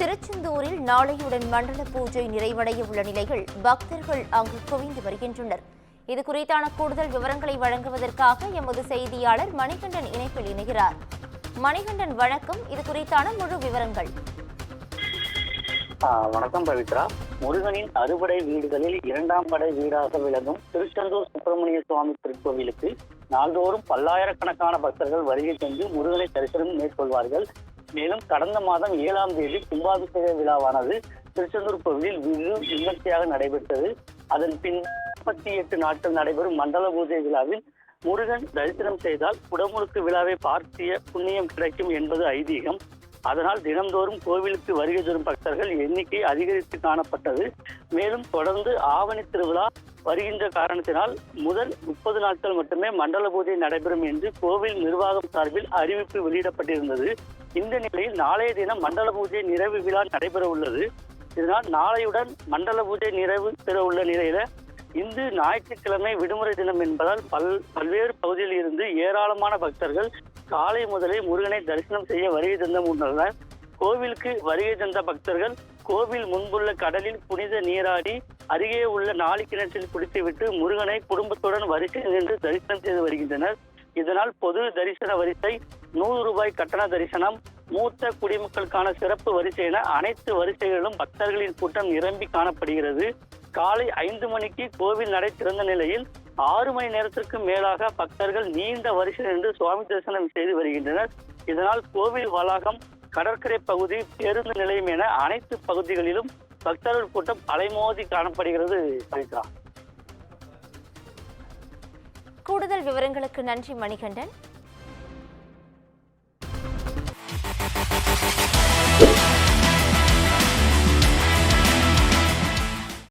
திருச்செந்தூரில் நாளையுடன் மண்டல பூஜை நிறைவடைய உள்ள நிலையில் பக்தர்கள் அங்கு குவிந்து வருகின்றனர். இது குறித்தான கூடுதல் விவரங்களை வழங்குவதற்காக எமது செய்தியாளர் மணிகண்டன் இணைப்பில் இணைகிறார். மணிகண்டன், வணக்கம். இது குறித்தான முழு விவரங்கள். வணக்கம் பவித்ரா. முருகனின் அறுபடை வீடுகளில் இரண்டாம் படை வீடாக விளங்கும் திருச்செந்தூர் சுப்பிரமணிய சுவாமி திருக்கோவிலுக்கு நாள்தோறும் பல்லாயிரக்கணக்கான பக்தர்கள் வருகை தந்து முருகனை தரிசனம் மேற்கொள்வார்கள். மேலும் கடந்த மாதம் 7ஆம் தேதி கும்பாபிஷேக விழாவானது திருச்செந்தூர் கோவிலில் வெகு விமர்சையாக நடைபெற்றது. அதன் பின் 48 நாட்கள் நடைபெறும் மண்டல பூஜை விழாவில் முருகன் தரிசனம் செய்தால் குடமுழுக்கு விழாவை பார்த்திய புண்ணியம் கிடைக்கும் என்பது ஐதீகம். அதனால் தினந்தோறும் கோவிலுக்கு வருகை தரும் பக்தர்கள் எண்ணிக்கை அதிகரித்து காணப்பட்டது. மேலும் தொடர்ந்து ஆவணி திருவிழா வருகின்ற காரணத்தினால் முதல் 30 நாட்கள் மட்டுமே மண்டல பூஜை நடைபெறும் என்று கோவில் நிர்வாகம் சார்பில் அறிவிப்பு வெளியிடப்பட்டிருந்தது. இந்த நிலையில் நாளைய தினம் மண்டல பூஜை நிறைவு விழா நடைபெற உள்ளது. இதனால் நாளையுடன் மண்டல பூஜை நிறைவு பெற உள்ள நிலையில இன்று ஞாயிற்றுக்கிழமை விடுமுறை தினம் என்பதால் பல்வேறு பகுதியில் இருந்து ஏராளமான பக்தர்கள் காலை முதலே முருகனை தரிசனம் செய்ய வருகை தந்த முன்னர் கோவிலுக்கு வருகை தந்த பக்தர்கள் கோவில் முன்புள்ள கடலில் புனித நீராடி அருகே உள்ள நாளி கிணற்றில் குடித்துவிட்டு முருகனை குடும்பத்துடன் வரிசை நின்று தரிசனம் செய்து வருகின்றனர். இதனால் பொது தரிசன வரிசை, 100 ரூபாய் கட்டண தரிசனம், மூத்த குடிமக்களுக்கான சிறப்பு வரிசை என அனைத்து வரிசைகளிலும் பக்தர்களின் கூட்டம் நிரம்பி காணப்படுகிறது. காலை 5 மணிக்கு கோவில் நடை திறந்த நிலையில் 6 மணி நேரத்திற்கு மேலாக பக்தர்கள் நீண்ட வரிசை நின்று சுவாமி தரிசனம் செய்து வருகின்றனர். இதனால் கோவில் வளாகம், கடற்கரை பகுதி, பேருந்து நிலையம் என அனைத்து பகுதிகளிலும் பக்தர்கள் கூட்டம் அலைமோதி காணப்படுகிறது. கூடுதல் விவரங்களுக்கு நன்றி மணிகண்டன்.